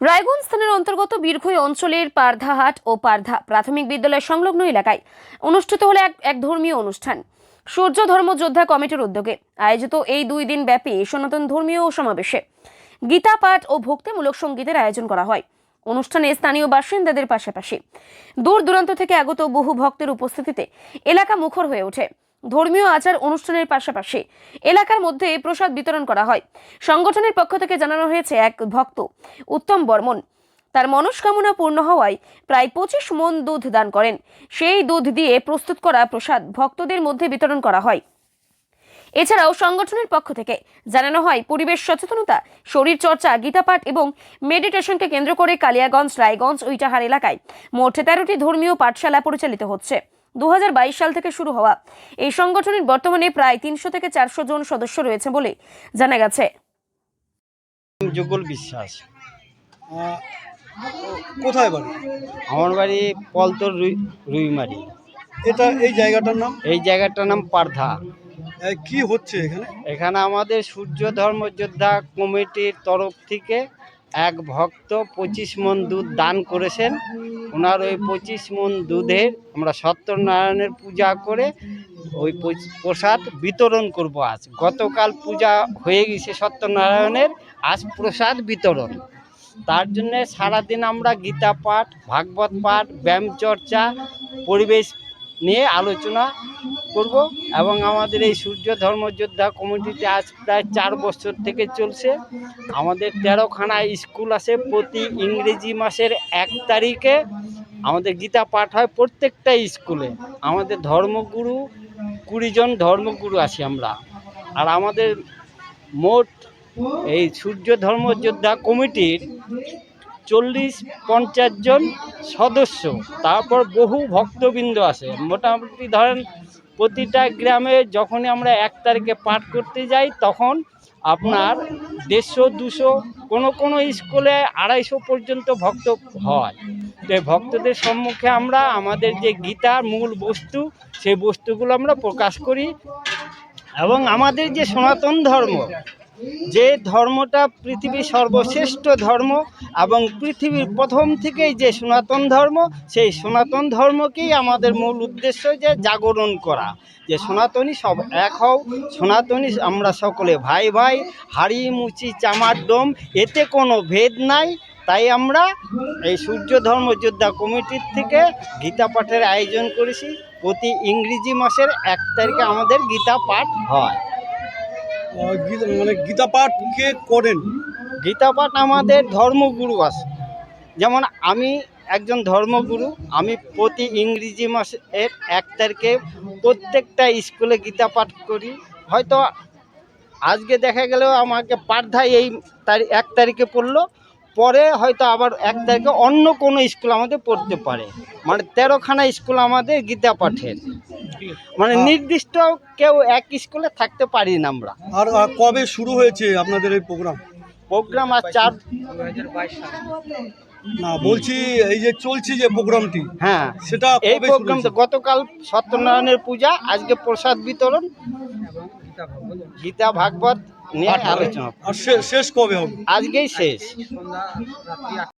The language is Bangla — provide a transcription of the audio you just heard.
রায়গঞ্জ থানার অন্তর্গত বীরভূম অঞ্চলের পারধাহাট ও পারধা প্রাথমিক বিদ্যালয় সংলগ্ন এলাকায় অনুষ্ঠিত হলো এক ধর্মীয় অনুষ্ঠান। সূর্য ধর্ম যোদ্ধা কমিটির উদ্যোগে আয়োজিত এই 2 দিন ব্যাপী সনাতন ধর্মীয় সমাবেশে গীতা পাঠ ও ভক্তিমূলক সঙ্গীতের আয়োজন করা হয়। অনুষ্ঠানে স্থানীয় বাসিন্দাদের পাশাপাশি দূর দূরান্ত থেকে আগত বহু ভক্তের উপস্থিতিতে এলাকা মুখর হয়ে ওঠে। ধর্মীয় আচার অনুষ্ঠানের পাশাপাশি এলাকার মধ্যে প্রসাদ বিতরণ করা হয়। সংগঠনের পক্ষ থেকে জানানো হয়েছে, এক ভক্ত উত্তম বর্মন তার মনস্কামনা পূর্ণ হওয়ায় প্রায় 25 মণ দুধ দান করেন। সেই দুধ দিয়ে প্রস্তুত করা প্রসাদ ভক্তদের মধ্যে বিতরণ করা হয়। এছাড়াও সংগঠনের পক্ষ থেকে জানানো হয়, পরিবেশ সচেতনতা, শরীর চর্চা, গীতাপাঠ এবং মেডিটেশনকে কেন্দ্র করে কালিয়াগঞ্জ, রায়গঞ্জ ও ইটাহার এলাকায় মোট 13টি ধর্মীয় পাঠশালা পরিচালিত হচ্ছে। 2022 সাল থেকে শুরু হওয়া এই সংগঠনের বর্তমানে প্রায় 300 থেকে 400 জন সদস্য রয়েছে বলে জানা গেছে। যুগল বিশ্বাস। কোথায় বাড়ি? আমার বাড়ি পলতর রুইমারি। এই জায়গাটার নাম? এই জায়গাটার নাম পারধা। কি হচ্ছে এখানে? এখানে আমাদের সূর্য ধর্ম যোদ্ধা কমিটির তরফ থেকে এক ভক্ত 25 মণ দুধ দান করেছেন। ওনার ওই 25 মণ দুধের আমরা সত্যনারায়ণের পূজা করে ওই প্রসাদ বিতরণ করব আজ। গতকাল পূজা হয়ে গেছে সত্যনারায়ণের, আজ প্রসাদ বিতরণ। তার জন্য সারাদিন আমরা গীতা পাঠ, ভাগবত পাঠ, ব্যায়াম চর্চা, পরিবেশ নিয়ে আলোচনা করব। এবং আমাদের এই সূর্য ধর্মযোদ্ধা কমিটিতে আজ প্রায় 4 বছর থেকে চলছে। আমাদের 13খানা স্কুল আছে। প্রতি ইংরেজি মাসের 1 তারিখে আমাদের গীতা পাঠ হয় প্রত্যেকটা স্কুলে। আমাদের ধর্মগুরু 20 জন ধর্মগুরু আছি আমরা। আর আমাদের মোট এই সূর্য ধর্মযোদ্ধা কমিটির 40-50 জন সদস্য, তারপর বহু ভক্তবৃন্দ আছে। মোটামুটি ধরেন প্রতিটা গ্রামে যখনই আমরা 1 তারিখে পাঠ করতে যাই তখন আপনার 150-200, কোনো স্কুলে 250 পর্যন্ত ভক্ত হয়। তো এই ভক্তদের সম্মুখে আমরা আমাদের যে গীতার মূল বস্তু, সেই বস্তুগুলো আমরা প্রকাশ করি। এবং আমাদের যে সনাতন ধর্ম, যে ধর্মটা পৃথিবীর সর্বশ্রেষ্ঠ ধর্ম এবং পৃথিবীর প্রথম থেকেই যে সনাতন ধর্ম, সেই সনাতন ধর্মকেই আমাদের মূল উদ্দেশ্য যে জাগরণ করা, যে সনাতনী সব এক হও, সনাতনী আমরা সকলে ভাই ভাই, হাড়ি মুচি চামার দম, এতে কোনো ভেদ নাই। তাই আমরা এই সূর্য ধর্মযোদ্ধা কমিটির থেকে গীতা পাঠের আয়োজন করেছি। প্রতি ইংরেজি মাসের 1 তারিখে আমাদের গীতা পাঠ হয়। মানে গীতা পাঠ কে করেন? গীতা পাঠ আমাদের ধর্মগুরু আছে। যেমন আমি একজন ধর্মগুরু, আমি প্রতি ইংরেজি মাসের 1 তারিখে প্রত্যেকটা স্কুলে গীতা পাঠ করি। হয়তো আজকে দেখা গেল আমাকে পাঠধায় এই 1 তারিখে পড়লো, পরে হয়তো আবার 1 তারিখে অন্য কোনো স্কুল আমাদের পড়তে পারে। মানে 13খানা স্কুল আমাদের গীতা পাঠের, মানে নির্দিষ্ট কেউ এক স্কুলে থাকতে পারি না আমরা। আর কবে শুরু হয়েছে আপনাদের এই প্রোগ্রাম? আর 2022 সাল না, বলছি এই যে চলছে যে প্রোগ্রামটি, হ্যাঁ, সেটা এই প্রোগ্রামটা গতকাল সত্যনারায়ণের পূজা, আজকে প্রসাদ বিতরণ, গীতা ভাগবত নিয়ে আলোচনা। আর শেষ কবে হবে? আজকেই শেষ।